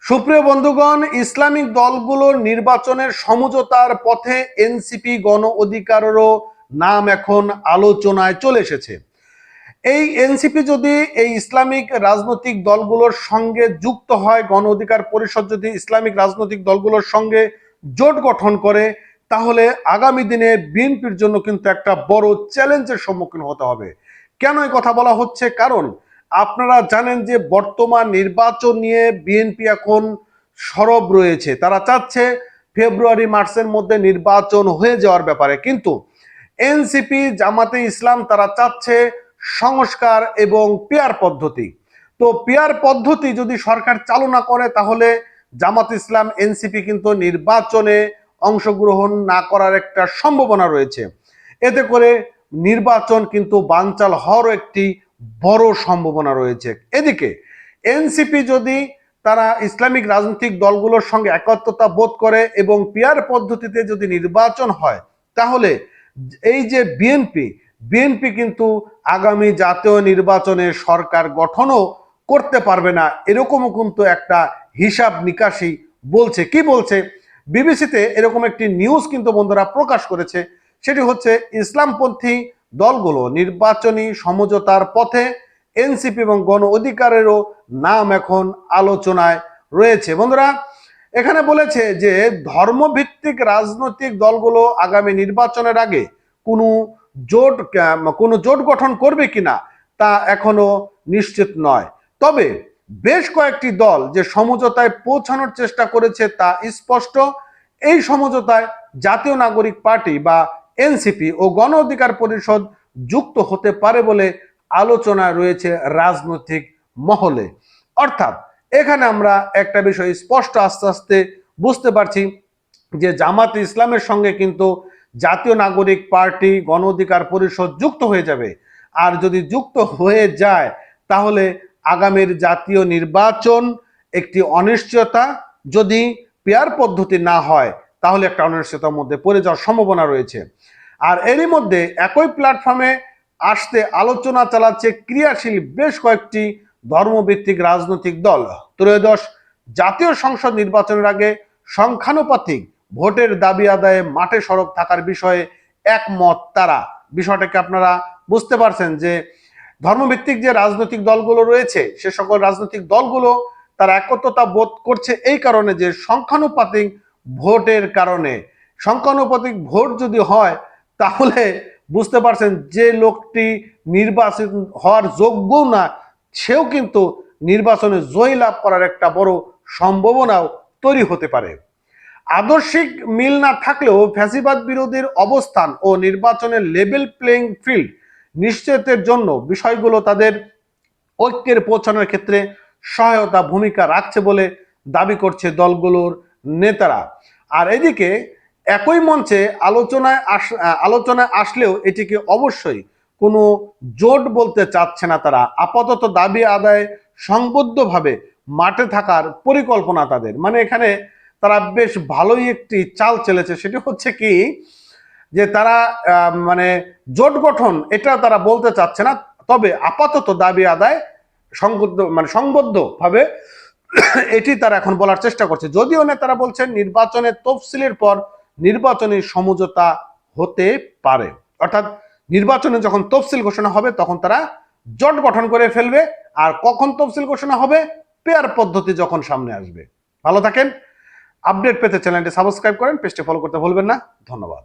সুপ্রিয় বন্ধুগণ, ইসলামিক দলগুলোর নির্বাচনের সমঝোতার পথে এনসিপি গণ অধিকারেরও নাম এখন আলোচনায় চলে এসেছে। এই এনসিপি যদি এই ইসলামিক রাজনৈতিক দলগুলোর সঙ্গে যুক্ত হয়, গণ অধিকার পরিষদ যদি ইসলামিক রাজনৈতিক দলগুলোর সঙ্গে জোট গঠন করে, তাহলে আগামী দিনে বিএনপির জন্য কিন্তু একটা বড় চ্যালেঞ্জের সম্মুখীন হতে হবে। কেন এই কথা বলা হচ্ছে? কারণ আপনারা জানেন যে বর্তমান নির্বাচন নিয়ে বিএনপি এখন সরব রয়েছে। তারা চাচ্ছে ফেব্রুয়ারি মার্চের মধ্যে নির্বাচন হয়ে যাওয়ার ব্যাপারে, কিন্তু এনসিপি জামাতে ইসলাম তারা চাচ্ছে সংস্কার এবং পিয়ার পদ্ধতি। তো পিয়ার পদ্ধতি যদি সরকার চালু না করে, তাহলে জামাত ইসলাম এনসিপি কিন্তু নির্বাচনে অংশগ্রহণ না করার একটা সম্ভাবনা রয়েছে। এতে করে নির্বাচন কিন্তু বানচাল হওয়ার একটি বড় সম্ভাবনা রয়েছে। এদিকে এনসিপি যদি তারা ইসলামিক রাজনৈতিক দলগুলোর সঙ্গে একত্রতা বোধ করে এবং পিয়ার পদ্ধতিতে যদি নির্বাচন হয়, তাহলে এই যে বিএনপি কিন্তু আগামী জাতীয় নির্বাচনে সরকার গঠনও করতে পারবে না, এরকমও কিন্তু একটা হিসাব নিকাশি বলছে। কি বলছে? বিবিসিতে এরকম একটি নিউজ কিন্তু বন্ধুরা প্রকাশ করেছে। সেটি হচ্ছে ইসলামপন্থী দলগুলো নির্বাচনী সমঝোতার পথে এনসিপি এবং গণ অধিকারেরও নাম এখন আলোচনায় রয়েছে। বন্ধুরা, এখানে বলেছে যে ধর্মভিত্তিক রাজনৈতিক দলগুলো আগামী নির্বাচনের আগে কোনো জোট গঠন করবে কিনা তা এখনো নিশ্চিত নয়। তবে বেশ কয়েকটি দল যে সমঝোতায় পৌঁছানোর চেষ্টা করেছে তা স্পষ্ট। এই সমঝোতায় জাতীয় নাগরিক পার্টি বা এনসিপি ও গণ অধিকার পরিষদ যুক্ত হতে পারে বলে আলোচনা রয়েছে রাজনৈতিক মহলে। অর্থাৎ এখানে আমরা একটা বিষয় স্পষ্ট আস্তে আস্তে বুঝতে পারছি যে জামাত ইসলামের সঙ্গে কিন্তু জাতীয় নাগরিক পার্টি, গণ অধিকার পরিষদ যুক্ত হয়ে যাবে। আর যদি যুক্ত হয়ে যায়, তাহলে আগামীর জাতীয় নির্বাচন একটি অনিশ্চয়তা, যদি পেয়ার পদ্ধতি না হয় তাহলে একটা অনিশ্চয়তার মধ্যে পড়ে যাওয়ার সম্ভাবনা রয়েছে। আর এরই মধ্যে একই প্ল্যাটফর্মে আসতে আলোচনা চালাচ্ছে ক্রিয়াশীল বেশ কয়েকটি ধর্মভিত্তিক রাজনৈতিক দল। ত্রয়োদশ জাতীয় সংসদ নির্বাচনের আগে সংখ্যানুপাতিক ভোটের দাবি আদায়ে মাঠে সরব থাকার বিষয়ে একমত তারা। বিষয়টাকে আপনারা বুঝতে পারছেন যে ধর্মভিত্তিক যে রাজনৈতিক দলগুলো রয়েছে, সে সকল রাজনৈতিক দলগুলো তারা একত্রতা বোধ করছে এই কারণে যে সংখ্যানুপাতিক ভোটের কারণে। সংখ্যানুপাতিক ভোট যদি হয়, তাহলে বুঝতে পারছেন যে লোকটি নির্বাচিত হওয়ার যোগ্য না, সেও কিন্তু নির্বাচনে জয় লাভ করার একটা বড় সম্ভাবনাও তৈরি হতে পারে। আদর্শিক মিল না থাকলেও ফ্যাসিবাদ বিরোধীর অবস্থান ও নির্বাচনের লেভেল প্লেইং ফিল্ড নিশ্চিতের জন্য বিষয়গুলো তাদের ঐক্যের পৌঁছানোর ক্ষেত্রে সহায়তা ভূমিকা রাখছে বলে দাবি করছে দলগুলোর নেতারা। আর এদিকে একই মঞ্চে আলোচনায় আসলেও এটিকে অবশ্যই কোনো জোট বলতে চাচ্ছে না তারা। আপাতত দাবি আদায় সংবদ্ধভাবে মাঠে থাকার পরিকল্পনা তাদের। মানে এখানে তারা বেশ ভালোই একটি চাল চেলেছে। সেটি হচ্ছে কি, যে তারা মানে জোট গঠন এটা তারা বলতে চাচ্ছে না, তবে আপাতত দাবি আদায় সংবদ্ধ ভাবে এটি তারা এখন বলার চেষ্টা করছে। যদিও নেতারা বলছেন নির্বাচনের তফসিলের পর নির্বাচনী সমঝোতা হতে পারে। অর্থাৎ নির্বাচনে যখন তফসিল ঘোষণা হবে তখন তারা জোট গঠন করে ফেলবে। আর কখন তফসিল ঘোষণা হবে? পেয়ার পদ্ধতি যখন সামনে আসবে। ভালো থাকেন। আপডেট পেতে চ্যানেলটি সাবস্ক্রাইব করেন, পেজটি ফলো করতে ভুলবেন না। ধন্যবাদ।